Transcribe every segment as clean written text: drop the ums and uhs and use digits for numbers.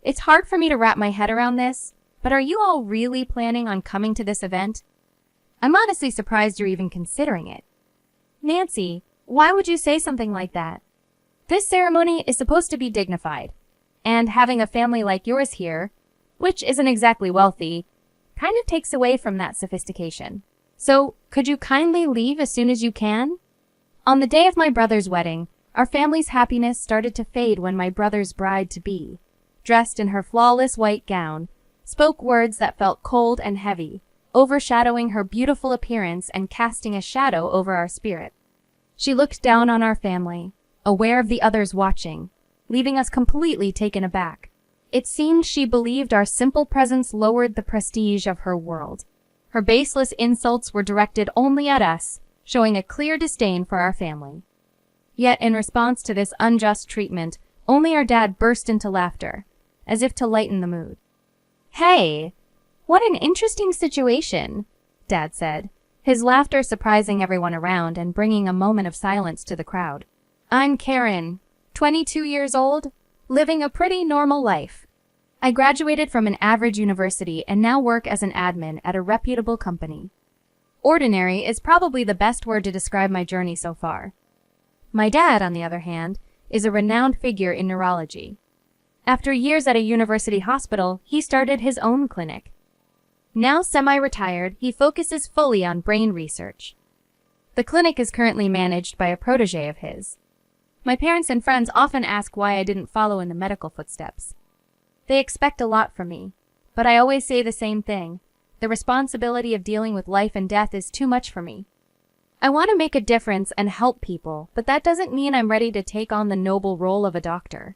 It's hard for me to wrap my head around this, but are you all really planning on coming to this event? I'm honestly surprised you're even considering it. Nancy, why would you say something like that? This ceremony is supposed to be dignified, and having a family like yours here, which isn't exactly wealthy, kind of takes away from that sophistication. So, could you kindly leave as soon as you can? On the day of my brother's wedding, our family's happiness started to fade when my brother's bride-to-be, dressed in her flawless white gown, spoke words that felt cold and heavy, overshadowing her beautiful appearance and casting a shadow over our spirit. She looked down on our family, aware of the others watching, leaving us completely taken aback. It seemed she believed our simple presence lowered the prestige of her world. Her baseless insults were directed only at us, showing a clear disdain for our family. Yet in response to this unjust treatment, only our dad burst into laughter, as if to lighten the mood. "Hey, what an interesting situation," Dad said, his laughter surprising everyone around and bringing a moment of silence to the crowd. "I'm Karen, 22 years old, living a pretty normal life. I graduated from an average university and now work as an admin at a reputable company. Ordinary is probably the best word to describe my journey so far. My dad, on the other hand, is a renowned figure in neurology. After years at a university hospital, he started his own clinic. Now semi-retired, he focuses fully on brain research. The clinic is currently managed by a protege of his. My parents and friends often ask why I didn't follow in the medical footsteps. They expect a lot from me, but I always say the same thing. The responsibility of dealing with life and death is too much for me. I want to make a difference and help people, but that doesn't mean I'm ready to take on the noble role of a doctor."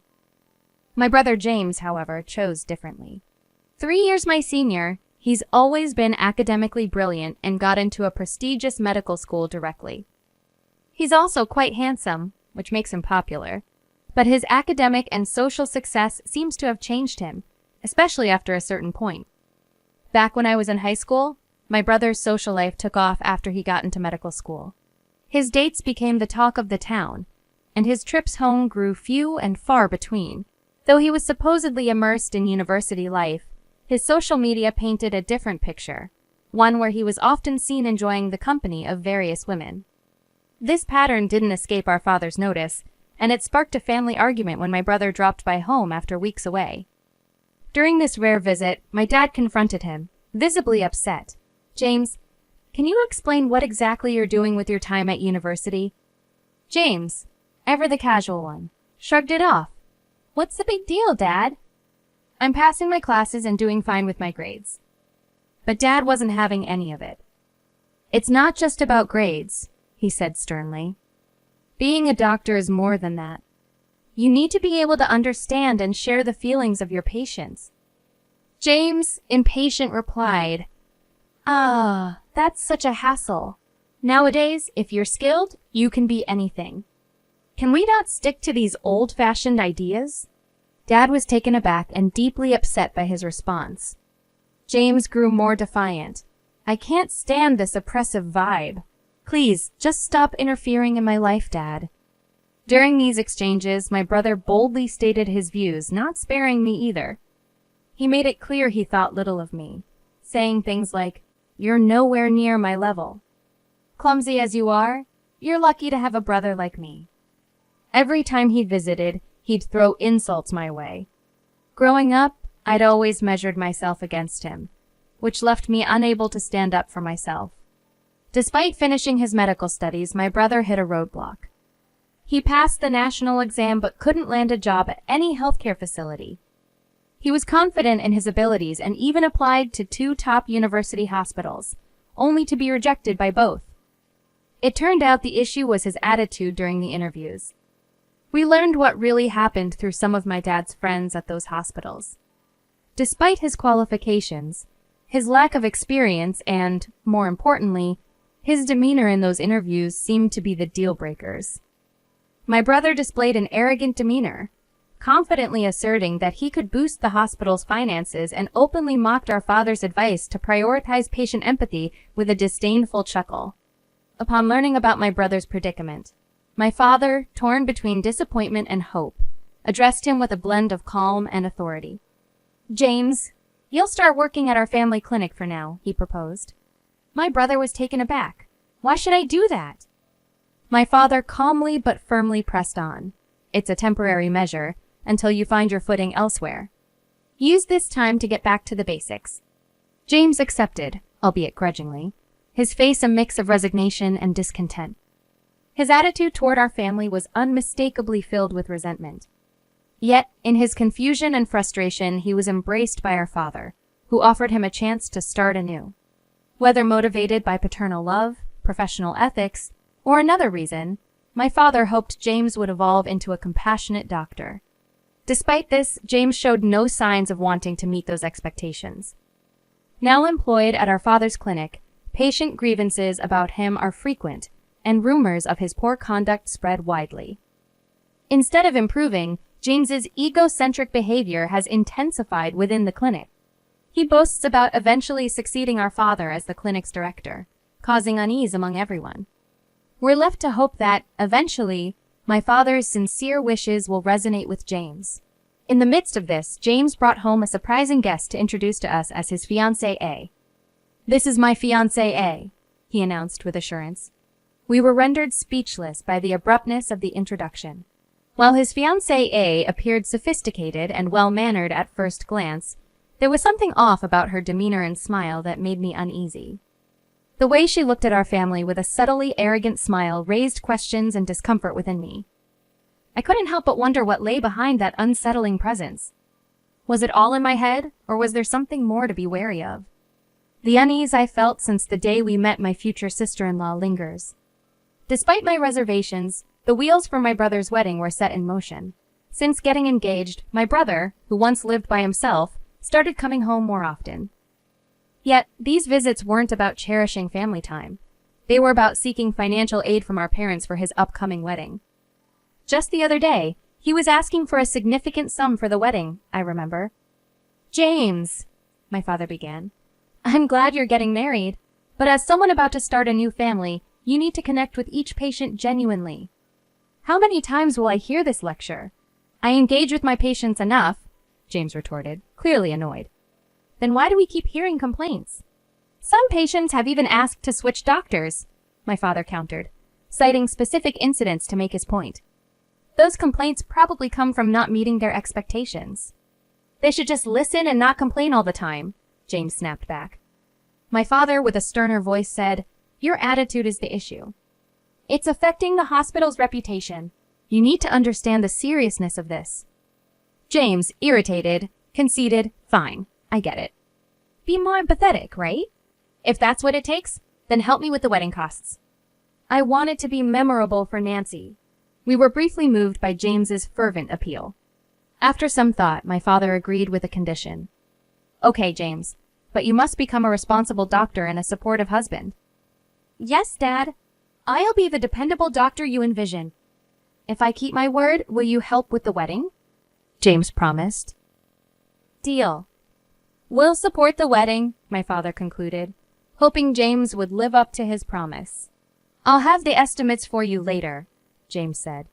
My brother James, however, chose differently. 3 years my senior, he's always been academically brilliant and got into a prestigious medical school directly. He's also quite handsome, which makes him popular, but his academic and social success seems to have changed him, especially after a certain point. Back when I was in high school, my brother's social life took off after he got into medical school. His dates became the talk of the town, and his trips home grew few and far between. Though he was supposedly immersed in university life, his social media painted a different picture, one where he was often seen enjoying the company of various women. This pattern didn't escape our father's notice, and it sparked a family argument when my brother dropped by home after weeks away. During this rare visit, my dad confronted him, visibly upset. "James, can you explain what exactly you're doing with your time at university?" James, ever the casual one, shrugged it off. "What's the big deal, Dad? I'm passing my classes and doing fine with my grades." But Dad wasn't having any of it. "It's not just about grades," he said sternly. "Being a doctor is more than that. You need to be able to understand and share the feelings of your patients." James, impatient, replied, That's such a hassle. Nowadays, if you're skilled, you can be anything. Can we not stick to these old-fashioned ideas?" Dad was taken aback and deeply upset by his response. James grew more defiant. "I can't stand this oppressive vibe. Please, just stop interfering in my life, Dad." During these exchanges, my brother boldly stated his views, not sparing me either. He made it clear he thought little of me, saying things like, "You're nowhere near my level. Clumsy as you are, you're lucky to have a brother like me." Every time he visited, he'd throw insults my way. Growing up, I'd always measured myself against him, which left me unable to stand up for myself. Despite finishing his medical studies, my brother hit a roadblock. He passed the national exam but couldn't land a job at any healthcare facility. He was confident in his abilities and even applied to 2 top university hospitals, only to be rejected by both. It turned out the issue was his attitude during the interviews. We learned what really happened through some of my dad's friends at those hospitals. Despite his qualifications, his lack of experience and, more importantly, his demeanor in those interviews seemed to be the deal breakers. My brother displayed an arrogant demeanor, confidently asserting that he could boost the hospital's finances, and openly mocked our father's advice to prioritize patient empathy with a disdainful chuckle. Upon learning about my brother's predicament, my father, torn between disappointment and hope, addressed him with a blend of calm and authority. James, you'll start working at our family clinic for now, he proposed. My brother was taken aback. Why should I do that? My father calmly but firmly pressed on. It's a temporary measure until you find your footing elsewhere. Use this time to get back to the basics. James accepted, albeit grudgingly, his face a mix of resignation and discontent. His attitude toward our family was unmistakably filled with resentment. Yet, in his confusion and frustration, he was embraced by our father, who offered him a chance to start anew. Whether motivated by paternal love, professional ethics, or another reason, my father hoped James would evolve into a compassionate doctor. Despite this, James showed no signs of wanting to meet those expectations. Now employed at our father's clinic, patient grievances about him are frequent, and rumors of his poor conduct spread widely. Instead of improving, James's egocentric behavior has intensified within the clinic. He boasts about eventually succeeding our father as the clinic's director, causing unease among everyone. We're left to hope that, eventually, my father's sincere wishes will resonate with James. In the midst of this, James brought home a surprising guest to introduce to us as his fiancée A. "This is my fiancée A," he announced with assurance. We were rendered speechless by the abruptness of the introduction. While his fiancée A appeared sophisticated and well-mannered at first glance, there was something off about her demeanor and smile that made me uneasy. The way she looked at our family with a subtly arrogant smile raised questions and discomfort within me. I couldn't help but wonder what lay behind that unsettling presence. Was it all in my head, or was there something more to be wary of? The unease I felt since the day we met my future sister-in-law lingers. Despite my reservations, the wheels for my brother's wedding were set in motion. Since getting engaged, my brother, who once lived by himself, started coming home more often. Yet, these visits weren't about cherishing family time. They were about seeking financial aid from our parents for his upcoming wedding. Just the other day, he was asking for a significant sum for the wedding, I remember. "James," my father began, "I'm glad you're getting married, but as someone about to start a new family, you need to connect with each patient genuinely." "How many times will I hear this lecture?" "I engage with my patients enough," James retorted, clearly annoyed. "Then why do we keep hearing complaints?" "Some patients have even asked to switch doctors," my father countered, citing specific incidents to make his point. "Those complaints probably come from not meeting their expectations." "They should just listen and not complain all the time," James snapped back. My father, with a sterner voice, said, "Your attitude is the issue. It's affecting the hospital's reputation. You need to understand the seriousness of this." James, irritated, conceded, "Fine, I get it. Be more empathetic, right? If that's what it takes, then help me with the wedding costs." I want it to be memorable for Nancy. We were briefly moved by James's fervent appeal. After some thought, my father agreed with a condition. "Okay, James, but you must become a responsible doctor and a supportive husband." "Yes, Dad. I'll be the dependable doctor you envision." "If I keep my word, will you help with the wedding?" James promised. "Deal. We'll support the wedding," my father concluded, hoping James would live up to his promise. "I'll have the estimates for you later," James said.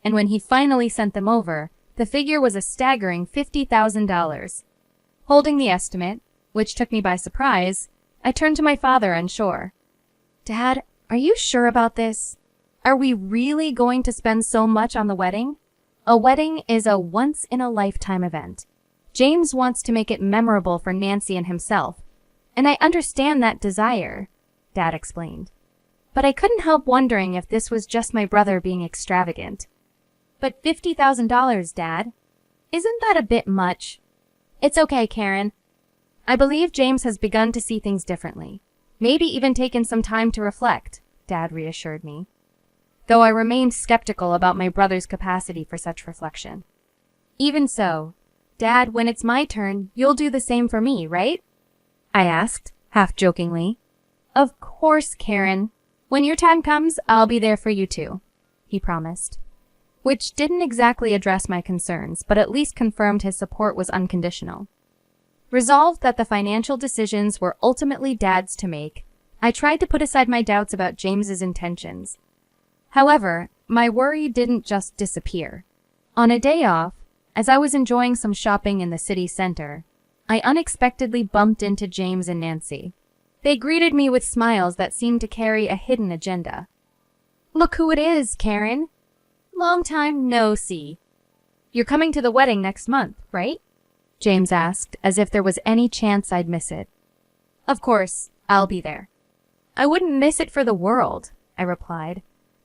And when he finally sent them over, the figure was a staggering $50,000. Holding the estimate, which took me by surprise, I turned to my father unsure. "Dad, are you sure about this? Are we really going to spend so much on the wedding?" A wedding is a once-in-a-lifetime event. James wants to make it memorable for Nancy and himself, and I understand that desire, Dad explained. But I couldn't help wondering if this was just my brother being extravagant. "But $50,000, Dad? Isn't that a bit much?" "It's okay, Karen. I believe James has begun to see things differently. Maybe even taken some time to reflect," Dad reassured me. Though I remained skeptical about my brother's capacity for such reflection. "Even so, Dad, when it's my turn, you'll do the same for me, right?" I asked, half jokingly. "Of course, Karen. When your time comes, I'll be there for you too," he promised. Which didn't exactly address my concerns, but at least confirmed his support was unconditional. Resolved that the financial decisions were ultimately Dad's to make, I tried to put aside my doubts about James's intentions. However, my worry didn't just disappear. On a day off, as I was enjoying some shopping in the city center, I unexpectedly bumped into James and Nancy. They greeted me with smiles that seemed to carry a hidden agenda. "Look who it is, Karen. Long time no see. You're coming to the wedding next month, right?" James asked, as if there was any chance I'd miss it. "Of course, I'll be there." "I wouldn't miss it for the world," I replied,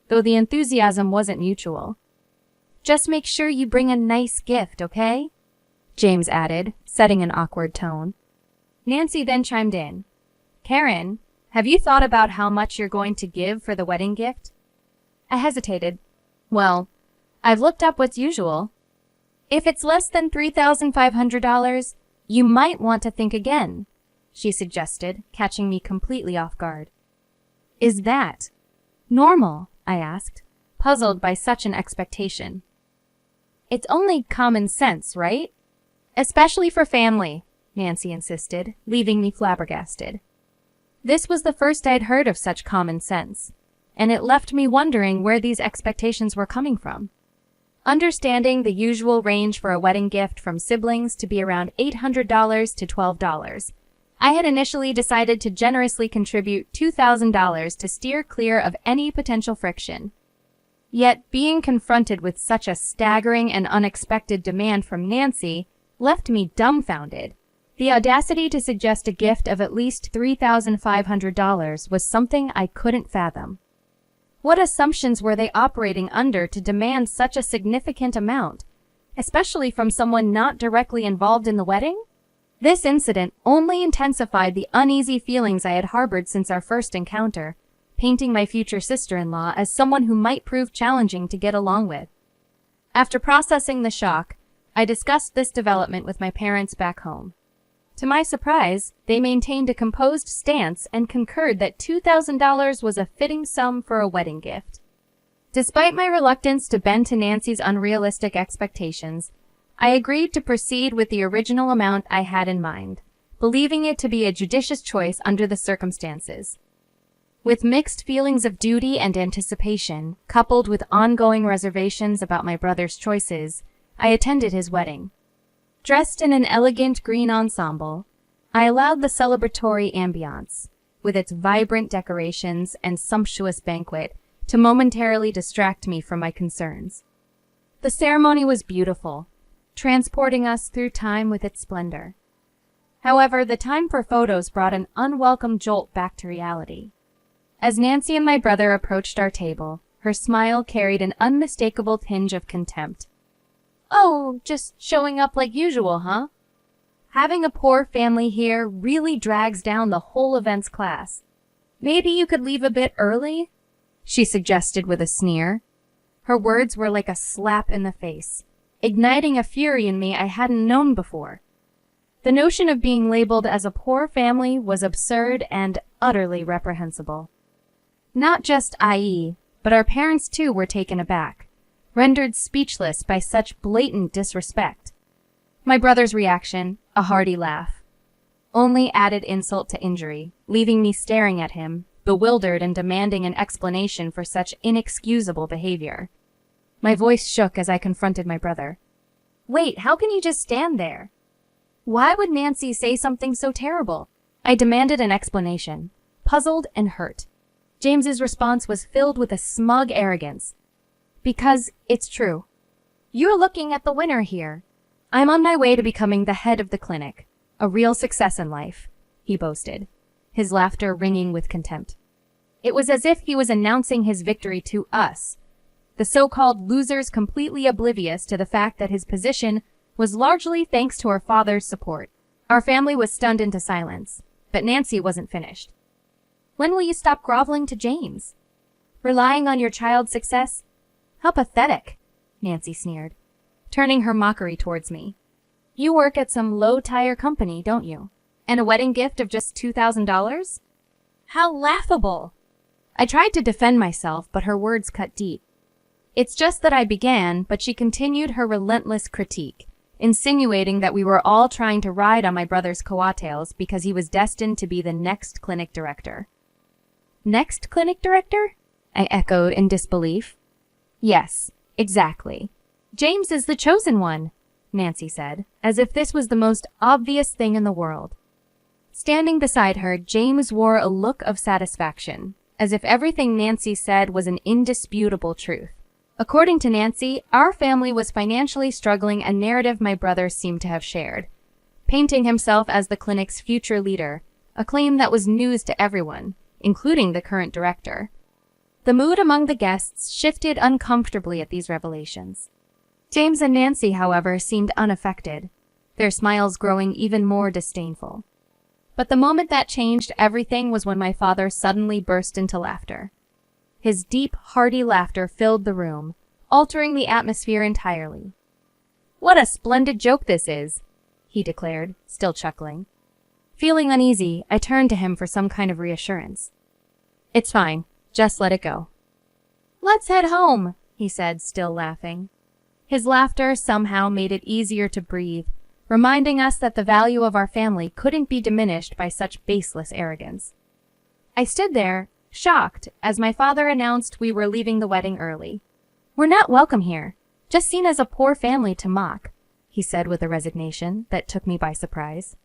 though the enthusiasm wasn't mutual. "Just make sure you bring a nice gift, okay?" James added, setting an awkward tone. Nancy then chimed in. "Karen, have you thought about how much you're going to give for the wedding gift?" I hesitated. "Well, I've looked up what's usual. If it's less than $3,500, you might want to think again," she suggested, catching me completely off guard. "Is that normal?" I asked, puzzled by such an expectation. "It's only common sense, right? Especially for family," Nancy insisted, leaving me flabbergasted. This was the first I'd heard of such common sense, and it left me wondering where these expectations were coming from. Understanding the usual range for a wedding gift from siblings to be around $800 to $12, I had initially decided to generously contribute $2,000 to steer clear of any potential friction. Yet, being confronted with such a staggering and unexpected demand from Nancy left me dumbfounded. The audacity to suggest a gift of at least $3,500 was something I couldn't fathom. What assumptions were they operating under to demand such a significant amount, especially from someone not directly involved in the wedding? This incident only intensified the uneasy feelings I had harbored since our first encounter, painting my future sister-in-law as someone who might prove challenging to get along with. After processing the shock, I discussed this development with my parents back home. To my surprise, they maintained a composed stance and concurred that $2,000 was a fitting sum for a wedding gift. Despite my reluctance to bend to Nancy's unrealistic expectations, I agreed to proceed with the original amount I had in mind, believing it to be a judicious choice under the circumstances. With mixed feelings of duty and anticipation, coupled with ongoing reservations about my brother's choices, I attended his wedding. Dressed in an elegant green ensemble, I allowed the celebratory ambiance, with its vibrant decorations and sumptuous banquet, to momentarily distract me from my concerns. The ceremony was beautiful, transporting us through time with its splendor. However, the time for photos brought an unwelcome jolt back to reality. As Nancy and my brother approached our table, her smile carried an unmistakable tinge of contempt. "Oh, just showing up like usual, huh? Having a poor family here really drags down the whole events class. Maybe you could leave a bit early?" she suggested with a sneer. Her words were like a slap in the face, igniting a fury in me I hadn't known before. The notion of being labeled as a poor family was absurd and utterly reprehensible. Not just IE, but our parents too were taken aback, rendered speechless by such blatant disrespect. My brother's reaction, a hearty laugh, only added insult to injury, leaving me staring at him, bewildered and demanding an explanation for such inexcusable behavior. My voice shook as I confronted my brother. "Wait, how can you just stand there? Why would Nancy say something so terrible?" I demanded an explanation, puzzled and hurt. James's response was filled with a smug arrogance. "Because it's true. You're looking at the winner here. I'm on my way to becoming the head of the clinic, a real success in life," he boasted, his laughter ringing with contempt. It was as if he was announcing his victory to us, the so-called losers completely oblivious to the fact that his position was largely thanks to her father's support. Our family was stunned into silence, but Nancy wasn't finished. "When will you stop groveling to James? Relying on your child's success? How pathetic," Nancy sneered, turning her mockery towards me. "You work at some low-tier company, don't you? And a wedding gift of just $2,000? How laughable!" I tried to defend myself, but her words cut deep. It's just that I began, but she continued her relentless critique, insinuating that we were all trying to ride on my brother's coattails because he was destined to be the next clinic director. "Next clinic director?" I echoed in disbelief. "Yes, exactly. James is the chosen one," Nancy said, as if this was the most obvious thing in the world. Standing beside her, James wore a look of satisfaction, as if everything Nancy said was an indisputable truth. According to Nancy, our family was financially struggling, a narrative my brother seemed to have shared, painting himself as the clinic's future leader, a claim that was news to everyone, including the current director. The mood among the guests shifted uncomfortably at these revelations. James and Nancy, however, seemed unaffected, their smiles growing even more disdainful. But the moment that changed everything was when my father suddenly burst into laughter. His deep, hearty laughter filled the room, altering the atmosphere entirely. "What a splendid joke this is," he declared, still chuckling. Feeling uneasy, I turned to him for some kind of reassurance. "It's fine. Just let it go." "Let's head home," he said, still laughing. His laughter somehow made it easier to breathe, reminding us that the value of our family couldn't be diminished by such baseless arrogance. I stood there, shocked, as my father announced we were leaving the wedding early. "We're not welcome here, just seen as a poor family to mock," he said with a resignation that took me by surprise.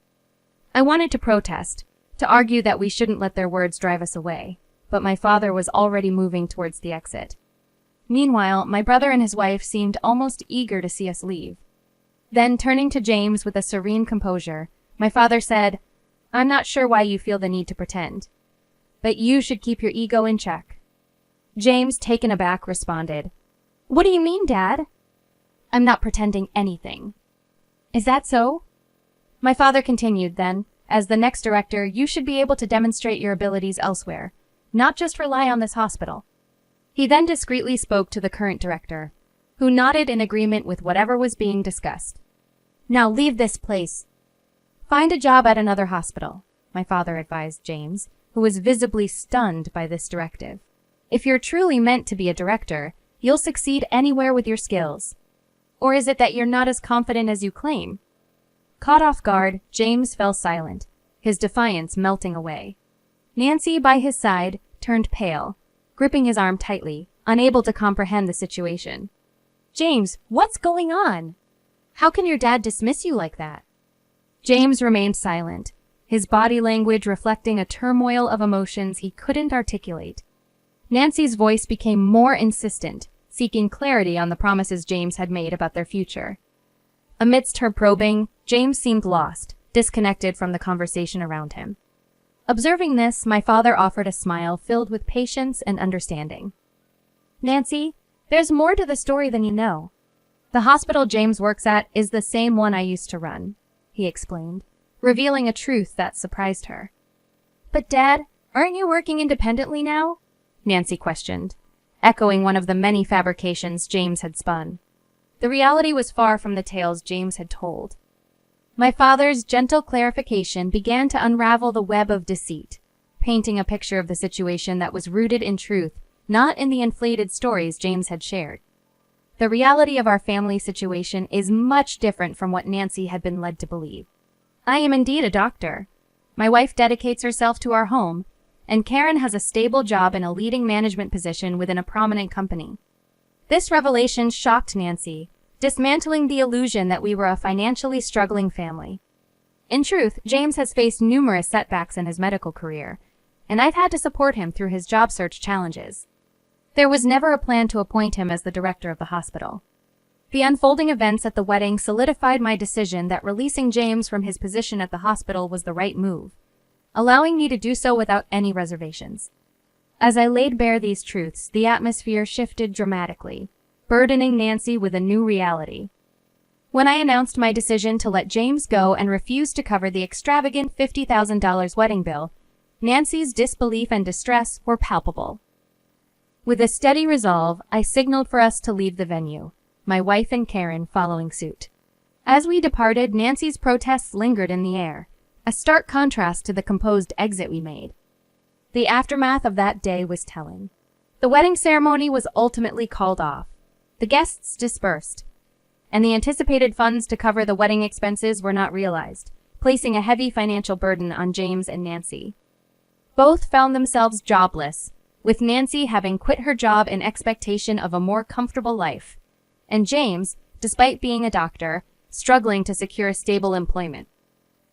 I wanted to protest, to argue that we shouldn't let their words drive us away, but my father was already moving towards the exit. Meanwhile, my brother and his wife seemed almost eager to see us leave. Then, turning to James with a serene composure, my father said, "I'm not sure why you feel the need to pretend, but you should keep your ego in check." James, taken aback, responded, "What do you mean, Dad?" "I'm not pretending anything." "Is that so?" My father continued then, "As the next director, you should be able to demonstrate your abilities elsewhere, not just rely on this hospital." He then discreetly spoke to the current director, who nodded in agreement with whatever was being discussed. "Now leave this place. Find a job at another hospital," my father advised James, who was visibly stunned by this directive. "If you're truly meant to be a director, you'll succeed anywhere with your skills. Or is it that you're not as confident as you claim?" Caught off guard, James fell silent, his defiance melting away. Nancy, by his side, turned pale, gripping his arm tightly, unable to comprehend the situation. "James, what's going on? How can your dad dismiss you like that?" James remained silent, his body language reflecting a turmoil of emotions he couldn't articulate. Nancy's voice became more insistent, seeking clarity on the promises James had made about their future. Amidst her probing, James seemed lost, disconnected from the conversation around him. Observing this, my father offered a smile filled with patience and understanding. "Nancy, there's more to the story than you know. The hospital James works at is the same one I used to run," he explained, revealing a truth that surprised her. "But Dad, aren't you working independently now?" Nancy questioned, echoing one of the many fabrications James had spun. The reality was far from the tales James had told. My father's gentle clarification began to unravel the web of deceit, painting a picture of the situation that was rooted in truth, not in the inflated stories James had shared. The reality of our family situation is much different from what Nancy had been led to believe. I am indeed a doctor. My wife dedicates herself to our home, and Karen has a stable job in a leading management position within a prominent company. This revelation shocked Nancy, dismantling the illusion that we were a financially struggling family. In truth, James has faced numerous setbacks in his medical career, and I've had to support him through his job search challenges. There was never a plan to appoint him as the director of the hospital. The unfolding events at the wedding solidified my decision that releasing James from his position at the hospital was the right move, allowing me to do so without any reservations. As I laid bare these truths, the atmosphere shifted dramatically, burdening Nancy with a new reality. When I announced my decision to let James go and refuse to cover the extravagant $50,000 wedding bill, Nancy's disbelief and distress were palpable. With a steady resolve, I signaled for us to leave the venue, my wife and Karen following suit. As we departed, Nancy's protests lingered in the air, a stark contrast to the composed exit we made. The aftermath of that day was telling. The wedding ceremony was ultimately called off. The guests dispersed, and the anticipated funds to cover the wedding expenses were not realized, placing a heavy financial burden on James and Nancy. Both found themselves jobless, with Nancy having quit her job in expectation of a more comfortable life, and James, despite being a doctor, struggling to secure stable employment.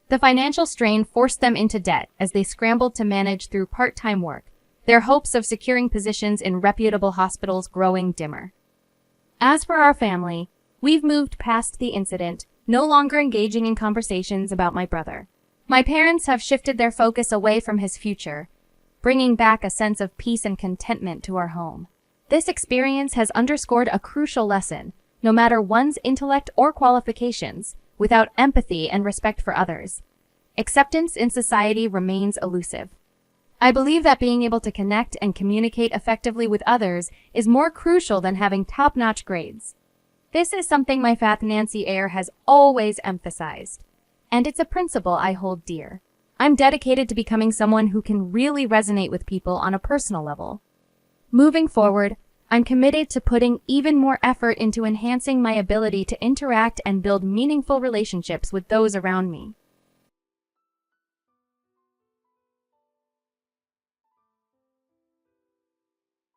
The financial strain forced them into debt as they scrambled to manage through part-time work, their hopes of securing positions in reputable hospitals growing dimmer. As for our family, we've moved past the incident, no longer engaging in conversations about my brother. My parents have shifted their focus away from his future, bringing back a sense of peace and contentment to our home. This experience has underscored a crucial lesson: no matter one's intellect or qualifications, without empathy and respect for others, acceptance in society remains elusive. I believe that being able to connect and communicate effectively with others is more crucial than having top-notch grades. This is something my fat Nancy Eyre has always emphasized, and it's a principle I hold dear. I'm dedicated to becoming someone who can really resonate with people on a personal level. Moving forward, I'm committed to putting even more effort into enhancing my ability to interact and build meaningful relationships with those around me.